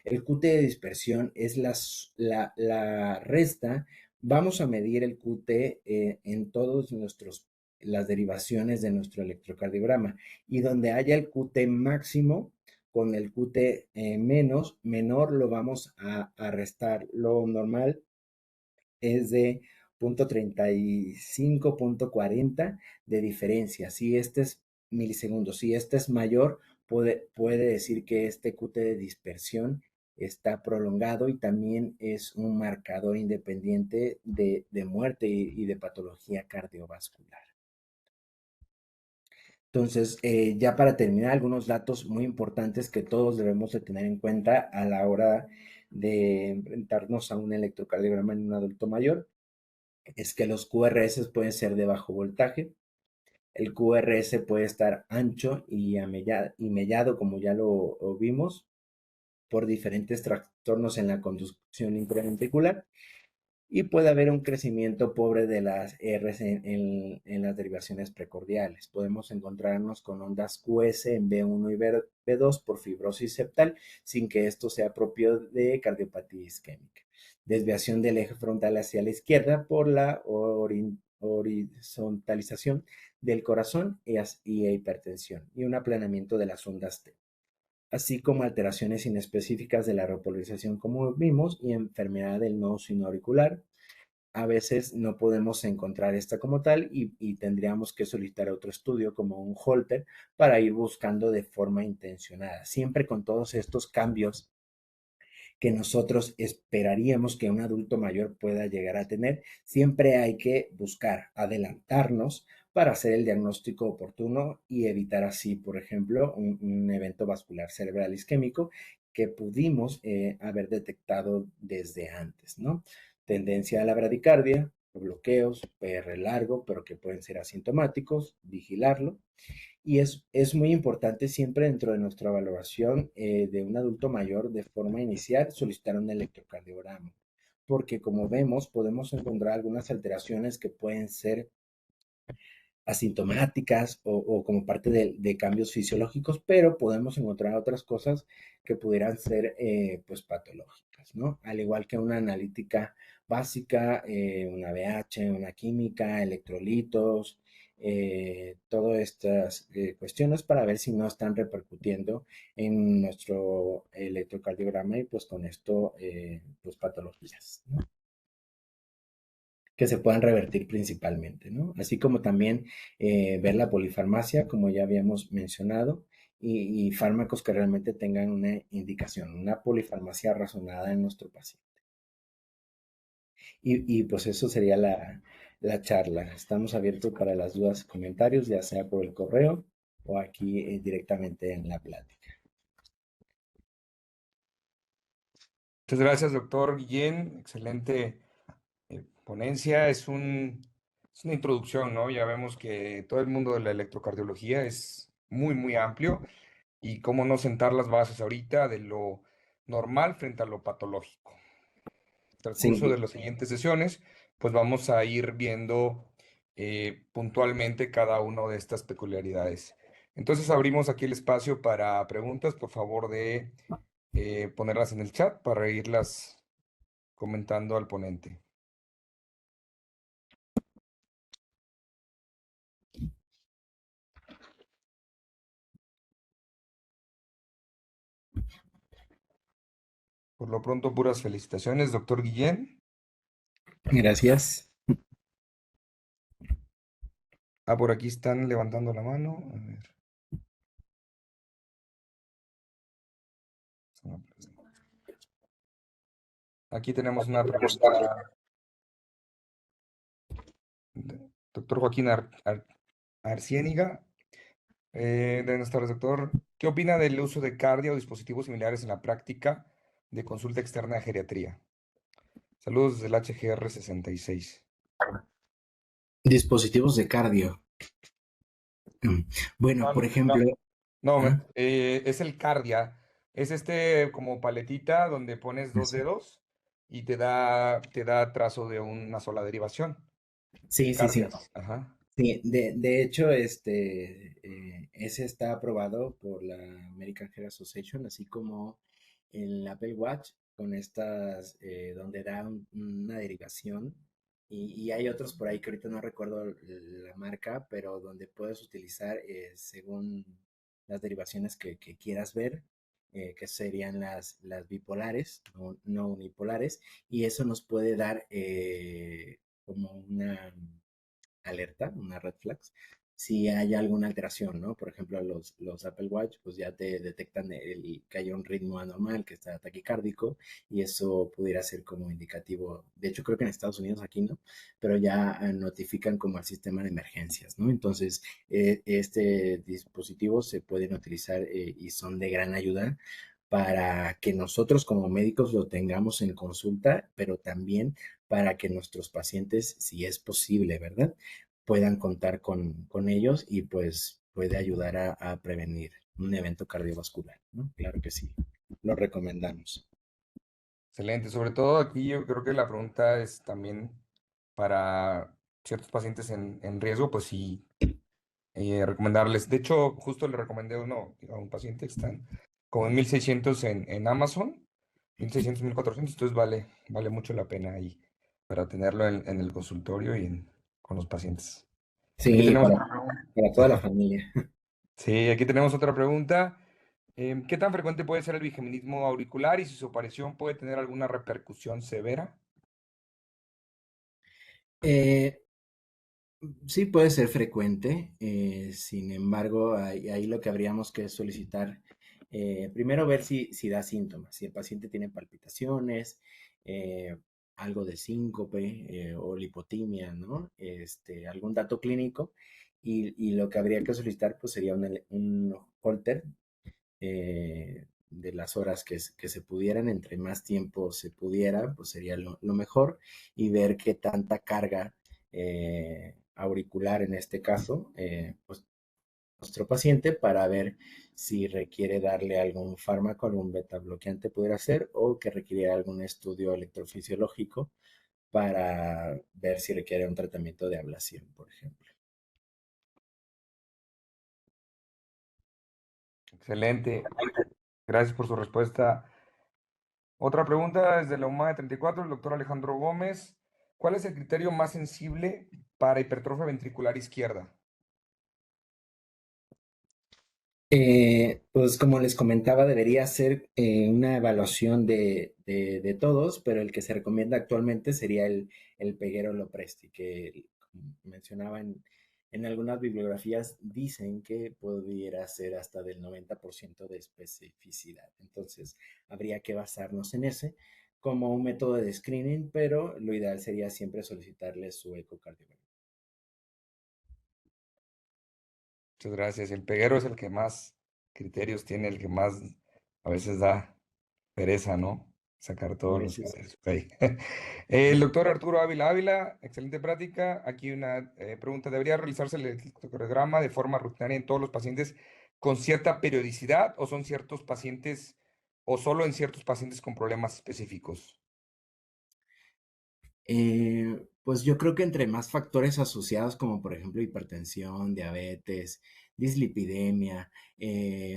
El QT de dispersión es la resta. Vamos a medir el QT en todos las derivaciones de nuestro electrocardiograma. Y donde haya el QT máximo, con el QT menor, lo vamos a restar. Lo normal es de 0.35, 0.40 de diferencia. Si este es milisegundos, si este es mayor, puede decir que este QT de dispersión está prolongado, y también es un marcador independiente de muerte y de patología cardiovascular. Entonces, ya para terminar, algunos datos muy importantes que todos debemos de tener en cuenta a la hora de enfrentarnos a un electrocardiograma en un adulto mayor, es que los QRS pueden ser de bajo voltaje. El QRS puede estar ancho y mellado, como ya lo vimos, por diferentes trastornos en la conducción intraventricular, y puede haber un crecimiento pobre de las Rs en las derivaciones precordiales. Podemos encontrarnos con ondas QS en B1 y B2 por fibrosis septal, sin que esto sea propio de cardiopatía isquémica. Desviación del eje frontal hacia la izquierda por la horizontalización del corazón y hipertensión, y un aplanamiento de las ondas T, así como alteraciones inespecíficas de la repolarización, como vimos, y enfermedad del nodo sinoauricular. A veces no podemos encontrar esta como tal, y tendríamos que solicitar otro estudio como un Holter para ir buscando de forma intencionada, siempre con todos estos cambios que nosotros esperaríamos que un adulto mayor pueda llegar a tener. Siempre hay que buscar adelantarnos para hacer el diagnóstico oportuno y evitar así, por ejemplo, un evento vascular cerebral isquémico que pudimos haber detectado desde antes, ¿no? Tendencia a la bradicardia, bloqueos, PR largo, pero que pueden ser asintomáticos, vigilarlo. Y es muy importante siempre, dentro de nuestra valoración de un adulto mayor, de forma inicial, solicitar un electrocardiograma, porque como vemos, podemos encontrar algunas alteraciones que pueden ser asintomáticas o como parte de cambios fisiológicos, pero podemos encontrar otras cosas que pudieran ser pues patológicas, ¿no? Al igual que una analítica básica, una BH, una química, electrolitos, todas estas cuestiones, para ver si no están repercutiendo en nuestro electrocardiograma, y pues con esto pues patologías, ¿no?, que se puedan revertir principalmente, ¿no? Así como también ver la polifarmacia, como ya habíamos mencionado, y fármacos que realmente tengan una indicación, una polifarmacia razonada en nuestro paciente. Y pues eso sería la charla. Estamos abiertos para las dudas y comentarios, ya sea por el correo o aquí directamente en la plática. Muchas gracias, doctor Guillén. Excelente ponencia. Es una introducción, ¿no? Ya vemos que todo el mundo de la electrocardiología es muy, muy amplio, y cómo no sentar las bases ahorita de lo normal frente a lo patológico. En el transcurso de Sí, las siguientes sesiones, pues vamos a ir viendo puntualmente cada una de estas peculiaridades. Entonces abrimos aquí el espacio para preguntas. Por favor de ponerlas en el chat para irlas comentando al ponente. Por lo pronto, puras felicitaciones, doctor Guillén. gracias. Ah, por aquí están levantando la mano. A ver. Aquí tenemos una pregunta. Doctor Joaquín Arciéniga. Buenas tardes, doctor. ¿Qué opina del uso de cardio o dispositivos similares en la práctica de consulta externa de geriatría? Saludos desde el HGR 66. Dispositivos de cardio. Bueno, No, por no, ejemplo, no, ¿ah? es el cardia. Es este como paletita donde pones dos dedos y te da trazo de una sola derivación. Sí, sí, sí. Cardias. Ajá. Sí, de hecho, ese está aprobado por la American Heart Association, así como el Apple Watch, con estas, donde da una derivación, y hay otros por ahí que ahorita no recuerdo la marca, pero donde puedes utilizar según las derivaciones que quieras ver, que serían las bipolares, no unipolares, y eso nos puede dar como una alerta, una red flags, si hay alguna alteración, ¿no? Por ejemplo, los Apple Watch, pues ya te detectan que hay un ritmo anormal, que está taquicárdico, y eso pudiera ser como indicativo. De hecho, creo que en Estados Unidos aquí no, pero ya notifican como al sistema de emergencias, ¿no? Entonces, este dispositivo se pueden utilizar y son de gran ayuda para que nosotros como médicos lo tengamos en consulta, pero también para que nuestros pacientes, si es posible, ¿verdad? Puedan contar con ellos y pues puede ayudar a prevenir un evento cardiovascular, ¿no? Claro que sí, lo recomendamos. Excelente. Sobre todo aquí yo creo que la pregunta es también para ciertos pacientes en riesgo, pues sí, recomendarles. De hecho, justo le recomendé uno a un paciente que están como en 1600 en Amazon, 1600, 1400, entonces vale mucho la pena ahí para tenerlo en el consultorio y con los pacientes. Aquí Sí, tenemos otra para toda la familia. Sí, aquí tenemos otra pregunta. ¿Qué tan frecuente puede ser el bigeminismo auricular y si su aparición puede tener alguna repercusión severa? Eh, sí puede ser frecuente, sin embargo, ahí lo que habríamos que solicitar, primero ver si da síntomas, si el paciente tiene palpitaciones, eh, algo de síncope o lipotimia, ¿no? Algún dato clínico y lo que habría que solicitar pues sería un holter de las horas que se pudieran, entre más tiempo se pudiera, pues sería lo mejor y ver qué tanta carga auricular en este caso, pues nuestro paciente para ver si requiere darle algún fármaco, algún beta bloqueante pudiera ser o que requiere algún estudio electrofisiológico para ver si requiere un tratamiento de ablación, por ejemplo. Excelente. Gracias por su respuesta. Otra pregunta desde la UMA de 34, el doctor Alejandro Gómez. ¿Cuál es el criterio más sensible para hipertrofia ventricular izquierda? Pues como les comentaba, debería ser una evaluación de todos, pero el que se recomienda actualmente sería el peguero Lopresti, que como mencionaba en algunas bibliografías dicen que pudiera ser hasta del 90% de especificidad. Entonces, habría que basarnos en ese como un método de screening, pero lo ideal sería siempre solicitarle su ecocardiograma. Muchas gracias. El peguero es el que más criterios tiene, el que más a veces da pereza, ¿no? Sacar A todos los veces criterios que hay. El doctor Arturo Ávila Ávila, excelente práctica. Aquí una pregunta. ¿Debería realizarse el electrocardiograma de forma rutinaria en todos los pacientes con cierta periodicidad o son ciertos pacientes o solo en ciertos pacientes con problemas específicos? Pues yo creo que entre más factores asociados como por ejemplo hipertensión, diabetes, dislipidemia,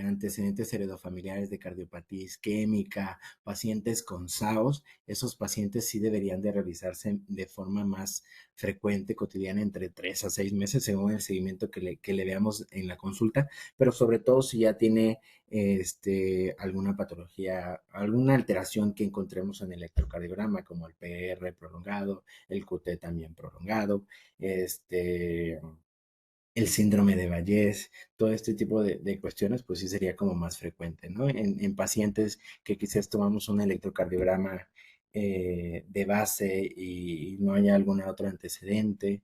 antecedentes heredofamiliares de cardiopatía isquémica, pacientes con SAOS, esos pacientes sí deberían de realizarse de forma más frecuente, cotidiana, entre 3 a 6 meses, según el seguimiento que le veamos en la consulta, pero sobre todo si ya tiene alguna patología, alguna alteración que encontremos en el electrocardiograma, como el PR prolongado, el QT también prolongado, el síndrome de Vallés, todo este tipo de cuestiones, pues sí sería como más frecuente, ¿no? En pacientes que quizás tomamos un electrocardiograma de base y no haya algún otro antecedente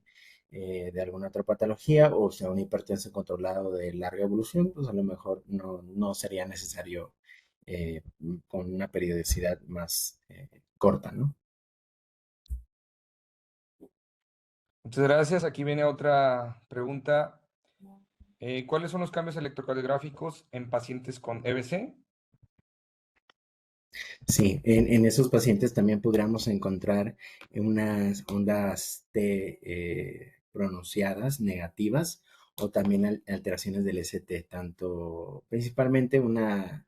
de alguna otra patología, o sea, un hipertenso controlado de larga evolución, pues a lo mejor no sería necesario con una periodicidad más corta, ¿no? Muchas gracias. Aquí viene otra pregunta. ¿Cuáles son los cambios electrocardiográficos en pacientes con EBC? Sí, en esos pacientes también podríamos encontrar unas ondas T pronunciadas, negativas, o también alteraciones del ST, tanto principalmente una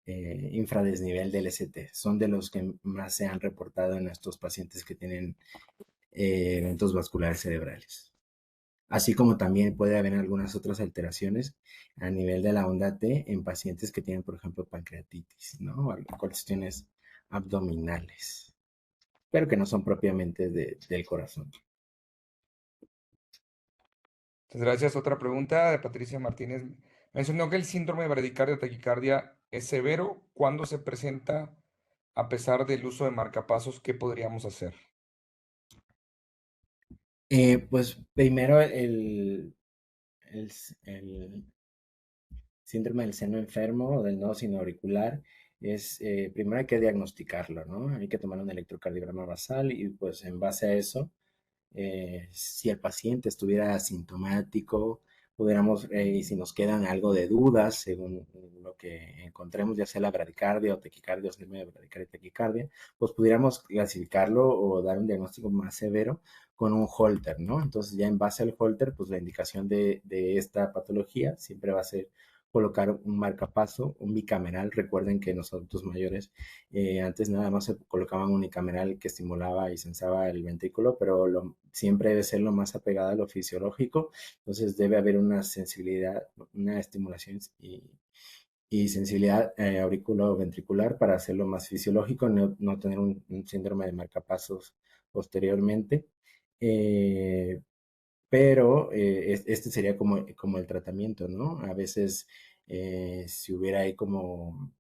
infradesnivel del ST. Son de los que más se han reportado en estos pacientes que tienen eventos vasculares cerebrales. Así como también puede haber algunas otras alteraciones a nivel de la onda T en pacientes que tienen, por ejemplo, pancreatitis, ¿no? O cuestiones abdominales, pero que no son propiamente del corazón. Muchas gracias. Otra pregunta de Patricia Martínez. Mencionó que el síndrome de bradicardia o taquicardia es severo. ¿Cuándo se presenta a pesar del uso de marcapasos? ¿Qué podríamos hacer? Pues primero el síndrome del seno enfermo o del nodo sinoauricular es, primero hay que diagnosticarlo, ¿no? Hay que tomar un electrocardiograma basal y pues en base a eso si el paciente estuviera asintomático, pudiéramos, y si nos quedan algo de dudas según lo que encontremos, ya sea la bradicardia o taquicardia o síndrome de bradicardia y taquicardia, pues pudiéramos clasificarlo o dar un diagnóstico más severo con un Holter, ¿no? Entonces ya en base al Holter, pues la indicación de esta patología siempre va a ser colocar un marcapaso, un bicameral. Recuerden que en los adultos mayores antes nada más se colocaban un unicameral que estimulaba y sensaba el ventrículo, pero siempre debe ser lo más apegado a lo fisiológico. Entonces debe haber una sensibilidad, una estimulación y sensibilidad auriculoventricular para hacerlo más fisiológico, no tener un síndrome de marcapasos posteriormente. Eh, pero este sería como el tratamiento, ¿no? A veces si hubiera ahí como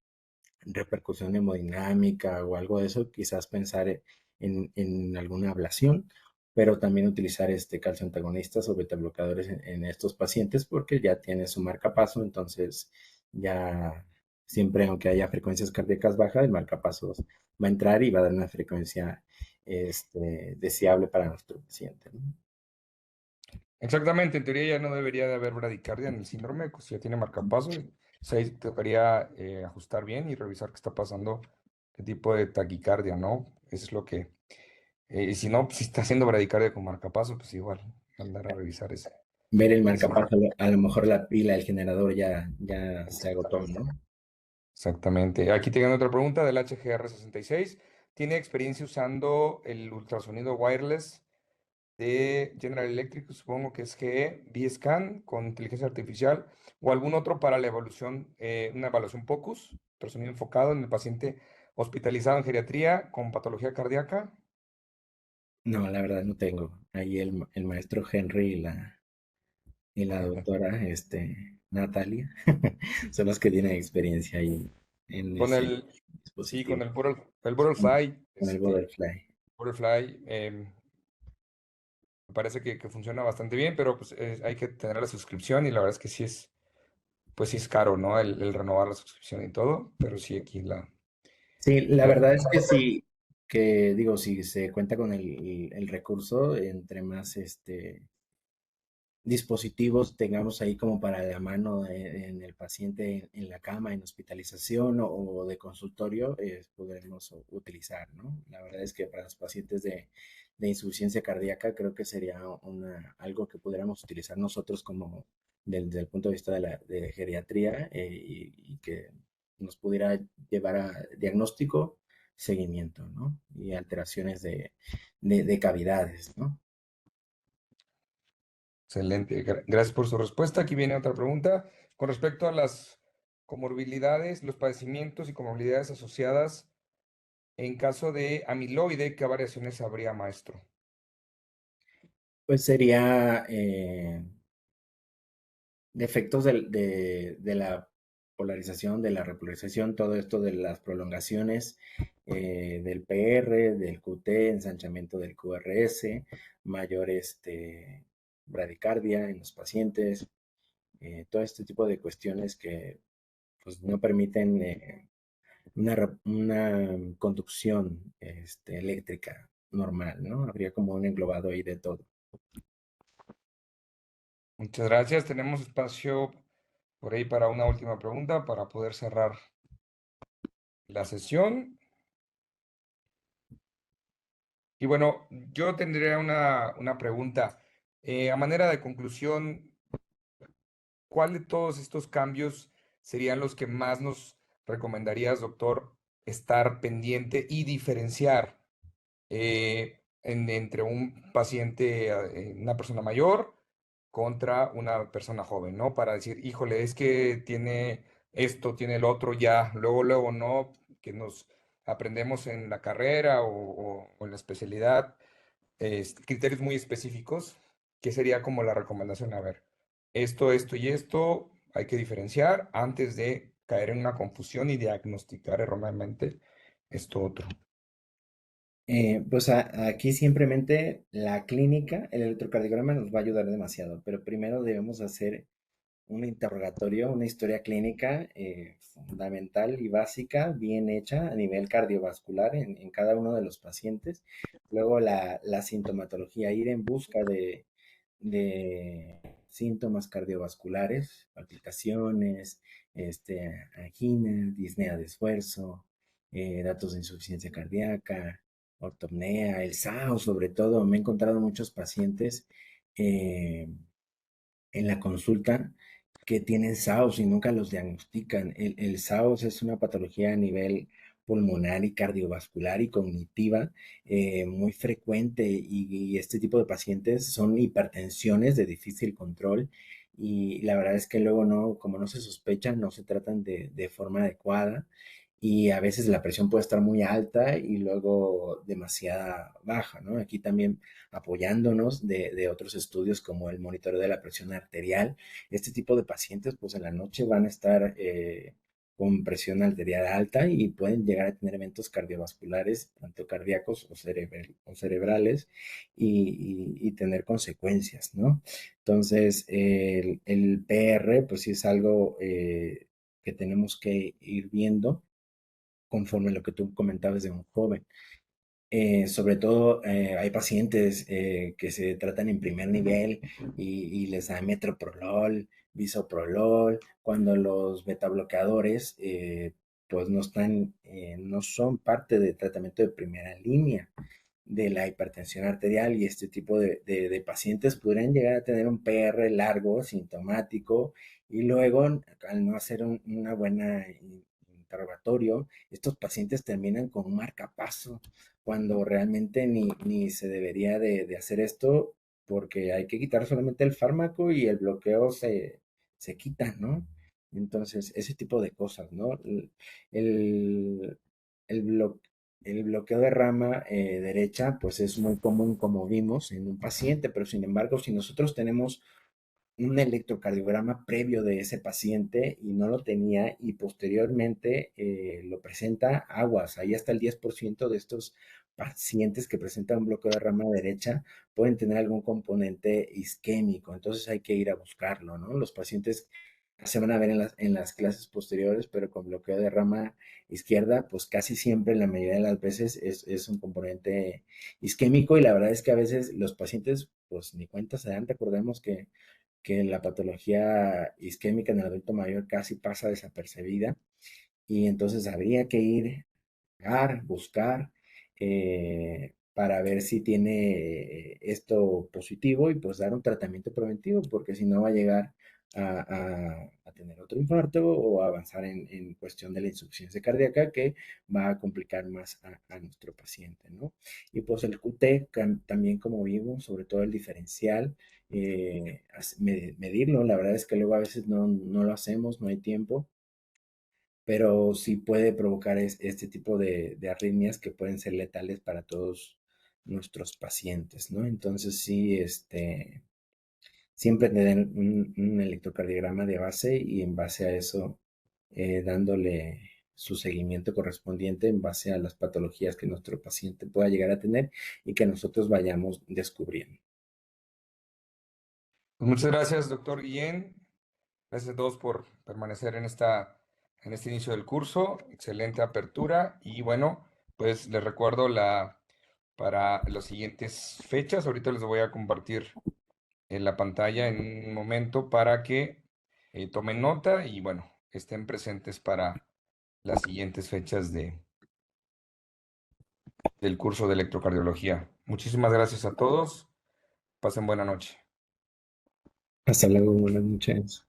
repercusión hemodinámica o algo de eso, quizás pensar en alguna ablación, pero también utilizar calcio antagonistas o beta bloqueadores en estos pacientes porque ya tiene su marcapaso, entonces ya siempre, aunque haya frecuencias cardíacas bajas, el marcapasos va a entrar y va a dar una frecuencia deseable para nuestro paciente, ¿no? Exactamente, en teoría ya no debería de haber bradicardia en el síndrome, pues si ya tiene marcapaso, pues ahí tocaría ajustar bien y revisar qué está pasando, qué tipo de taquicardia, ¿no? Eso es lo que, y si no, pues, si está haciendo bradicardia con marcapaso, pues igual, mandar a revisar Ver el ese. marcapaso, a lo mejor la pila, el generador ya se agotó, ¿no? Exactamente. Aquí tengo otra pregunta del HGR66. ¿Tiene experiencia usando el ultrasonido wireless de General Electric, supongo que es GE, B-Scan con inteligencia artificial o algún otro para la evaluación, una evaluación POCUS, ultrasonido enfocado en el paciente hospitalizado en geriatría con patología cardíaca? No, la verdad no tengo. Ahí el maestro Henry y la doctora Natalia son los que tienen experiencia ahí en Con ese el, sí, con dispositivo, El Butterfly, con el Butterfly. Butterfly, me parece que funciona bastante bien, pero pues hay que tener la suscripción y la verdad es que sí es, pues sí es caro, ¿no? El renovar la suscripción y todo, pero sí aquí Sí, la la- verdad es que sí, que digo, si se cuenta con el recurso, entre más dispositivos tengamos ahí como para la mano en el paciente en la cama, en hospitalización o de consultorio, podremos utilizar, ¿no? La verdad es que para los pacientes de insuficiencia cardíaca creo que sería algo que pudiéramos utilizar nosotros como desde el punto de vista de geriatría y que nos pudiera llevar a diagnóstico, seguimiento, ¿no? Y alteraciones de cavidades, ¿no? Excelente, gracias por su respuesta. Aquí viene otra pregunta. Con respecto a las comorbilidades, los padecimientos y comorbilidades asociadas, en caso de amiloide, ¿qué variaciones habría, maestro? Pues sería defectos de la polarización, de la repolarización, todo esto de las prolongaciones del PR, del QT, ensanchamiento del QRS, mayor bradicardia en los pacientes, todo este tipo de cuestiones que pues, no permiten una conducción eléctrica normal, ¿no? Habría como un englobado ahí de todo. Muchas gracias. Tenemos espacio por ahí para una última pregunta para poder cerrar la sesión. Y bueno, yo tendría una pregunta. A manera de conclusión, ¿cuál de todos estos cambios serían los que más nos recomendarías, doctor, estar pendiente y diferenciar entre un paciente, una persona mayor contra una persona joven, ¿no? Para decir, híjole, es que tiene esto, tiene el otro, ya, luego, luego, no, que nos aprendemos en la carrera o en la especialidad, criterios muy específicos, ¿qué sería como la recomendación? A ver, esto y esto hay que diferenciar antes de caer en una confusión y diagnosticar erróneamente esto otro. Pues aquí simplemente la clínica, el electrocardiograma nos va a ayudar demasiado, pero primero debemos hacer un interrogatorio, una historia clínica fundamental y básica, bien hecha a nivel cardiovascular en cada uno de los pacientes. Luego la sintomatología, ir en busca de síntomas cardiovasculares, palpitaciones, angina, disnea de esfuerzo, datos de insuficiencia cardíaca, ortopnea, el SAO sobre todo. Me he encontrado muchos pacientes eh, en la consulta que tienen SAOS y nunca los diagnostican. El SAOS es una patología a nivel pulmonar y cardiovascular y cognitiva muy frecuente y este tipo de pacientes son hipertensiones de difícil control y la verdad es que luego no, como no se sospechan, no se tratan de forma adecuada y a veces la presión puede estar muy alta y luego demasiada baja, ¿no? Aquí también apoyándonos de otros estudios como el monitoreo de la presión arterial. Este tipo de pacientes, pues en la noche van a estar con presión arterial alta y pueden llegar a tener eventos cardiovasculares, tanto cardíacos o cerebrales, y tener consecuencias, ¿no? Entonces, el PR, pues sí es algo que tenemos que ir viendo conforme lo que tú comentabas de un joven. Sobre todo hay pacientes que se tratan en primer nivel y les da metoprolol, bisoprolol, cuando los betabloqueadores pues no están, no son parte del tratamiento de primera línea de la hipertensión arterial y este tipo de pacientes podrían llegar a tener un PR largo, sintomático, y luego al no hacer una buena interrogatorio, estos pacientes terminan con un marcapaso cuando realmente ni se debería de hacer esto porque hay que quitar solamente el fármaco y el bloqueo se quita, ¿no? Entonces, ese tipo de cosas, ¿no? El, el, blo- el bloqueo de rama derecha, pues es muy común, como vimos, en un paciente, pero sin embargo, si nosotros tenemos un electrocardiograma previo de ese paciente y no lo tenía y posteriormente lo presenta aguas. Ahí hasta el 10% de estos pacientes que presentan un bloqueo de rama derecha pueden tener algún componente isquémico, entonces hay que ir a buscarlo, ¿no? Los pacientes se van a ver en las clases posteriores, pero con bloqueo de rama izquierda, pues casi siempre, la mayoría de las veces, es un componente isquémico y la verdad es que a veces los pacientes, pues ni cuenta se dan. Recordemos que la patología isquémica en el adulto mayor casi pasa desapercibida y entonces habría que ir a buscar para ver si tiene esto positivo y pues dar un tratamiento preventivo porque si no va a llegar a tener otro infarto o a avanzar en cuestión de la insuficiencia cardíaca que va a complicar más a nuestro paciente, ¿no? Y pues el QT también como vimos, sobre todo el diferencial, medirlo, la verdad es que luego a veces no lo hacemos, no hay tiempo, pero sí puede provocar este tipo de arritmias que pueden ser letales para todos nuestros pacientes, ¿no? Entonces sí, siempre tener un electrocardiograma de base y en base a eso dándole su seguimiento correspondiente en base a las patologías que nuestro paciente pueda llegar a tener y que nosotros vayamos descubriendo. Pues muchas gracias, doctor Guillén. Gracias a todos por permanecer en este inicio del curso. Excelente apertura. Y bueno, pues les recuerdo para las siguientes fechas. Ahorita les voy a compartir en la pantalla en un momento para que tomen nota y bueno, estén presentes para las siguientes fechas del curso de electrocardiología. Muchísimas gracias a todos. Pasen buena noche. Hasta luego, buenas noches.